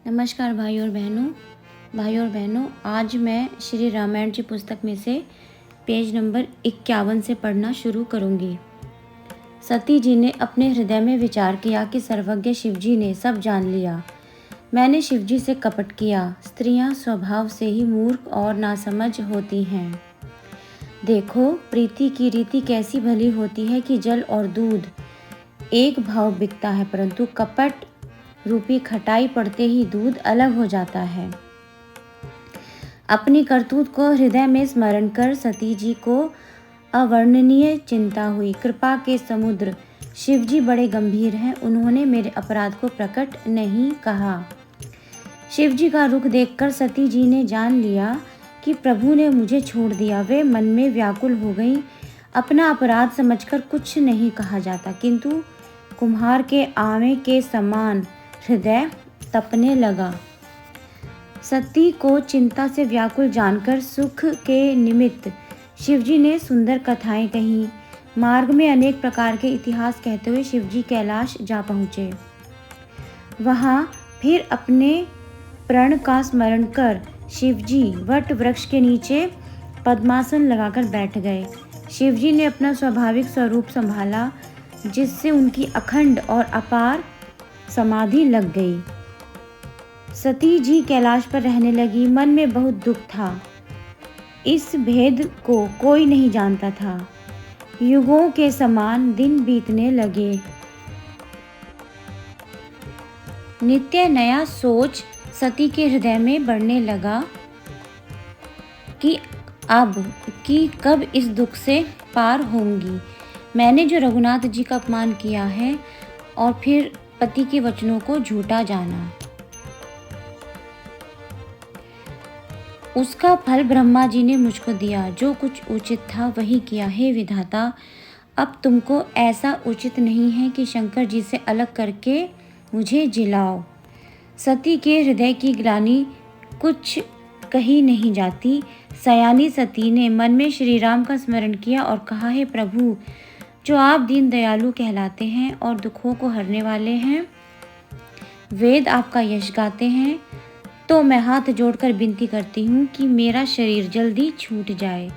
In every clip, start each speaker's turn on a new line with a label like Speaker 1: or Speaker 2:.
Speaker 1: नमस्कार भाइयों और बहनों, आज मैं श्री रामायण जी पुस्तक में से पेज नंबर 51 से पढ़ना शुरू करूंगी। सती जी ने अपने हृदय में विचार किया कि सर्वज्ञ शिवजी ने सब जान लिया। मैंने शिवजी से कपट किया। स्त्रियां स्वभाव से ही मूर्ख और नासमझ होती हैं। देखो, प्रीति की रीति कैसी भली होती है कि जल और दूध एक भाव बिकता है, परंतु कपट रूपी खटाई पड़ते ही दूध अलग हो जाता है। अपनी करतूत को हृदय में स्मरण कर सती जी को अवर्णनीय चिंता हुई। कृपा के समुद्र शिवजी बड़े गंभीर हैं। उन्होंने मेरे अपराध को प्रकट नहीं कहा। शिवजी का रुख देखकर सती जी ने जान लिया कि प्रभु ने मुझे छोड़ दिया। वे मन में व्याकुल हो गई। अपना अपराध समझकर कुछ नहीं कहा जाता, किंतु कुम्हार के आवे के समान हृदय तपने लगा। सती को चिंता से व्याकुल जानकर सुख के निमित्त शिवजी ने सुंदर कथाएं कही। मार्ग में अनेक प्रकार के इतिहास कहते हुए शिवजी कैलाश जा पहुँचे। वहाँ फिर अपने प्रण का स्मरण कर शिवजी वट वृक्ष के नीचे पद्मासन लगाकर बैठ गए। शिवजी ने अपना स्वाभाविक स्वरूप संभाला, जिससे उनकी अखंड और अपार समाधि लग गई। सती जी कैलाश पर रहने लगी। मन में बहुत दुख था। इस भेद को कोई नहीं जानता था। युगों के समान दिन बीतने लगे। नित्य नया सोच सती के हृदय में बढ़ने लगा कि कब इस दुख से पार होंगी। मैंने जो रघुनाथ जी का अपमान किया है और फिर पति के वचनों को झूठा जाना, उसका फल ब्रह्मा जी ने मुझको दिया। जो कुछ उचित था वही किया। हे विधाता, अब तुमको ऐसा उचित नहीं है कि शंकर जी से अलग करके मुझे जिलाओ। सती के हृदय की ग्लानि कुछ कही नहीं जाती। सयानी सती ने मन में श्री राम का स्मरण किया और कहा, हे प्रभु, जो आप दीन दयालु कहलाते हैं और दुखों को हरने वाले हैं, वेद आपका यश गाते हैं, तो मैं हाथ जोड़कर विनती करती हूँ कि मेरा शरीर जल्दी छूट जाए।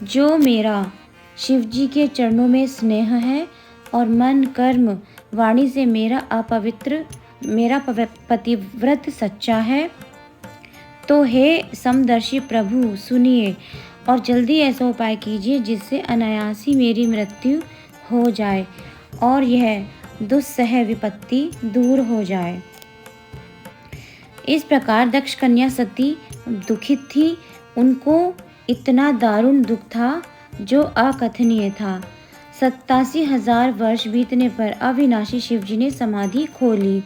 Speaker 1: जो मेरा शिवजी के चरणों में स्नेह है और मन कर्म वाणी से मेरा पतिव्रत सच्चा है, तो हे समदर्शी प्रभु, सुनिए और जल्दी ऐसा उपाय कीजिए जिससे अनायास ही मेरी मृत्यु हो जाए और यह दुस्सह विपत्ति दूर हो जाए। इस प्रकार दक्ष कन्या सती दुखित थी। उनको इतना दारुण दुख था जो अकथनीय था। 87,000 वर्ष बीतने पर अविनाशी शिवजी ने समाधि खोली।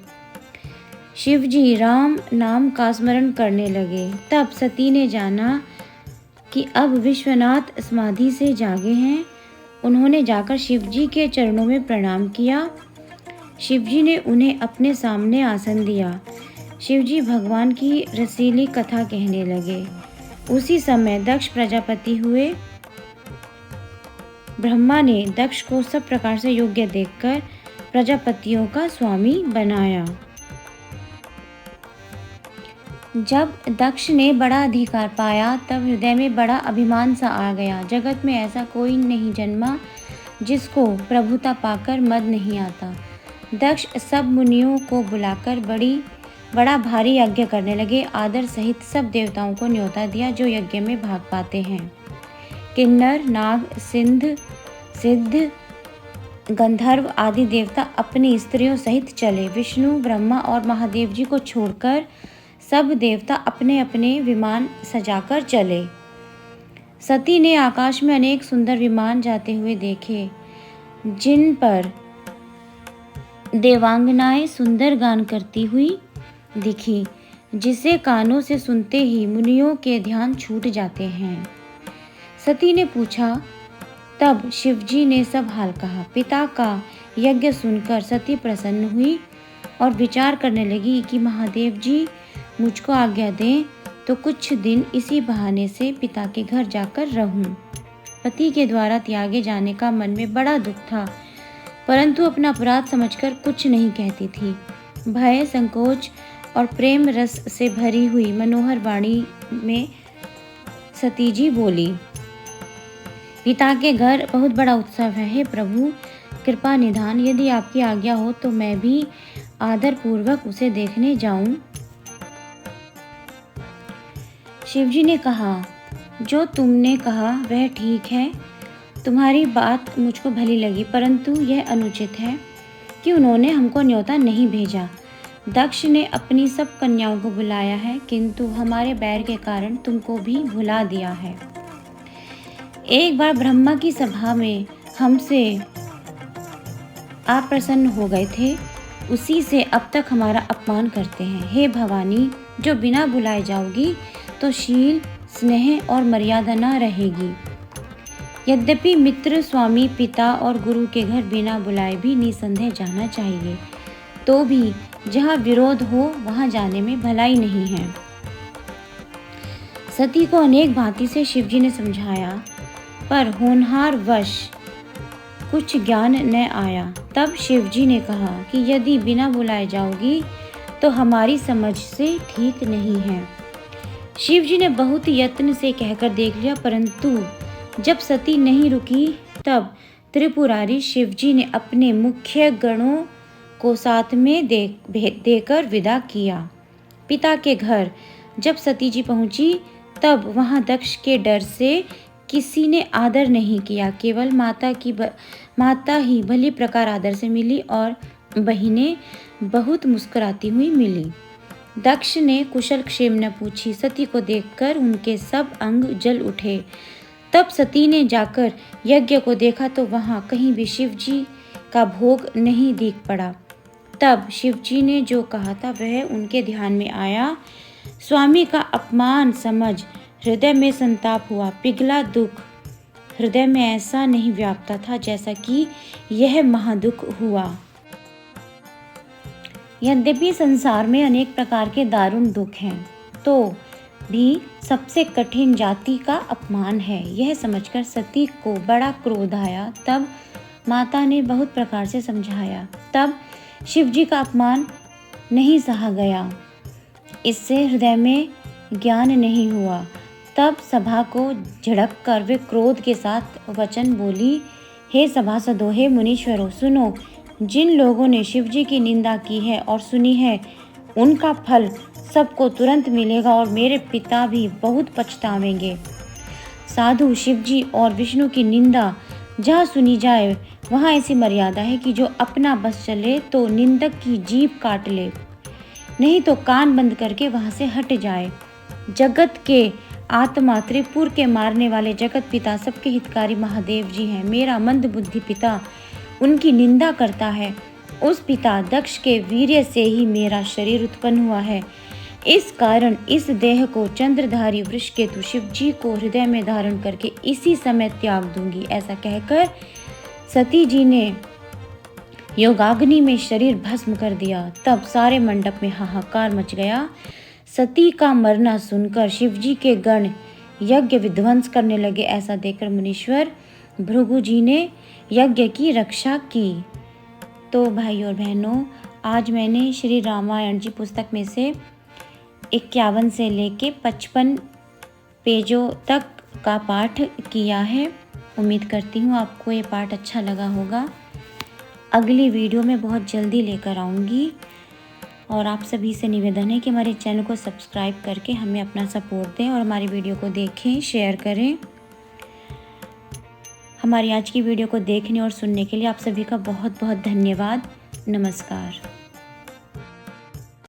Speaker 1: शिवजी राम नाम का स्मरण करने लगे। तब सती ने जाना कि अब विश्वनाथ समाधि से जागे हैं। उन्होंने जाकर शिवजी के चरणों में प्रणाम किया। शिवजी ने उन्हें अपने सामने आसन दिया। शिवजी भगवान की रसीली कथा कहने लगे। उसी समय दक्ष प्रजापति हुए। ब्रह्मा ने दक्ष को सब प्रकार से योग्य देखकर प्रजापतियों का स्वामी बनाया। जब दक्ष ने बड़ा अधिकार पाया, तब हृदय में बड़ा अभिमान सा आ गया। जगत में ऐसा कोई नहीं जन्मा जिसको प्रभुता पाकर मद नहीं आता। दक्ष सब मुनियों को बुलाकर बड़ा भारी यज्ञ करने लगे। आदर सहित सब देवताओं को न्योता दिया जो यज्ञ में भाग पाते हैं। किन्नर, नाग, सिद्ध, गंधर्व आदि देवता अपनी स्त्रियों सहित चले। विष्णु, ब्रह्मा और महादेव जी को छोड़कर सब देवता अपने अपने विमान सजाकर चले। सती ने आकाश में अनेक सुंदर विमान जाते हुए देखे, जिन पर देवांगनाएं सुंदर गान करती हुई दिखी, जिसे कानों से सुनते ही मुनियों के ध्यान छूट जाते हैं। सती ने पूछा, तब शिवजी ने सब हाल कहा। पिता का यज्ञ सुनकर सती प्रसन्न हुई और विचार करने लगी कि महादेव जी मुझको आज्ञा दें तो कुछ दिन इसी बहाने से पिता के घर जाकर रहूं। पति के द्वारा त्यागे जाने का मन में बड़ा दुख था, परंतु अपना अपराध समझकर कुछ नहीं कहती थी। भय, संकोच और प्रेम रस से भरी हुई मनोहर वाणी में सती जी बोली, पिता के घर बहुत बड़ा उत्सव है। हे प्रभु, कृपा निधान, यदि आपकी आज्ञा हो तो मैं भी आदर पूर्वक उसे देखने जाऊं। शिवजी ने कहा, जो तुमने कहा वह ठीक है। तुम्हारी बात मुझको भली लगी, परंतु यह अनुचित है कि उन्होंने हमको न्योता नहीं भेजा। दक्ष ने अपनी सब कन्याओं को बुलाया है, किंतु हमारे बैर के कारण तुमको भी भुला दिया है। एक बार ब्रह्मा की सभा में हमसे अप्रसन्न हो गए थे, उसी से अब तक हमारा अपमान करते हैं। हे भवानी, जो बिना बुलाए जाओगी तो शील, स्नेह और मर्यादा न रहेगी। यद्यपि मित्र, स्वामी, पिता और गुरु के घर बिना बुलाए भी निसंदेह जाना चाहिए, तो भी जहाँ विरोध हो वहाँ जाने में भलाई नहीं है। सती को अनेक भांति से शिवजी ने समझाया, पर होनहार वश कुछ ज्ञान न आया। तब शिवजी ने कहा कि यदि बिना बुलाए जाओगी तो हमारी समझ से ठीक नहीं है। शिवजी ने बहुत यत्न से कहकर देख लिया, परंतु जब सती नहीं रुकी तब त्रिपुरारी शिवजी ने अपने मुख्य गणों को साथ में देकर विदा किया। पिता के घर जब सती जी पहुंची तब वहां दक्ष के डर से किसी ने आदर नहीं किया। केवल माता ही भली प्रकार आदर से मिली और बहिनें बहुत मुस्कुराती हुई मिली। दक्ष ने कुशल क्षेम न पूछी। सती को देखकर उनके सब अंग जल उठे। तब सती ने जाकर यज्ञ को देखा तो वहां कहीं भी शिवजी का भोग नहीं दिख पड़ा। तब शिवजी ने जो कहा था वह उनके ध्यान में आया। स्वामी का अपमान समझ हृदय में संताप हुआ। पिघला दुख हृदय में ऐसा नहीं व्यापता था जैसा कि यह महादुख हुआ। यद्यपि संसार में अनेक प्रकार के दारुण दुख हैं, तो भी सबसे कठिन जाति का अपमान है। यह समझकर सती को बड़ा क्रोध आया। तब माता ने बहुत प्रकार से समझाया, तब शिवजी का अपमान नहीं सहा गया। इससे हृदय में ज्ञान नहीं हुआ। तब सभा को झड़क कर वे क्रोध के साथ वचन बोली, हे सभासदों, हे मुनीश्वरों, सुनो। जिन लोगों ने शिवजी की निंदा की है और सुनी है, उनका फल सबको तुरंत मिलेगा और मेरे पिता भी बहुत पछतावेंगे। साधु शिवजी और विष्णु की निंदा जहाँ सुनी जाए वहाँ ऐसी मर्यादा है कि जो अपना बस चले तो निंदक की जीभ काट ले, नहीं तो कान बंद करके वहाँ से हट जाए। जगत के आत्मा, त्रिपुर के मारने वाले जगत पिता, सबके हितकारी महादेव जी हैं। मेरा मंद बुद्धि पिता उनकी निंदा करता है। उस पिता दक्ष के वीर्य से ही मेरा शरीर उत्पन्न हुआ है। इस कारण इस देह को चंद्रधारी वृषकेतु शिवजी को हृदय में धारण करके इसी समय त्याग दूंगी। ऐसा कहकर सती जी ने योगाग्नि में शरीर भस्म कर दिया। तब सारे मंडप में हाहाकार मच गया। सती का मरना सुनकर शिवजी के गण यज्ञ विध्वंस करने लगे। ऐसा देखकर मुनीश्वर भृगु जी ने यज्ञ की रक्षा की। तो भाई और बहनों, आज मैंने श्री रामायण जी पुस्तक में से 51 से लेके 55 पेजों तक का पाठ किया है। उम्मीद करती हूँ आपको ये पाठ अच्छा लगा होगा। अगली वीडियो में बहुत जल्दी लेकर आऊँगी और आप सभी से निवेदन है कि हमारे चैनल को सब्सक्राइब करके हमें अपना सपोर्ट दें और हमारी वीडियो को देखें, शेयर करें। हमारी आज की वीडियो को देखने और सुनने के लिए आप सभी का बहुत बहुत धन्यवाद। नमस्कार।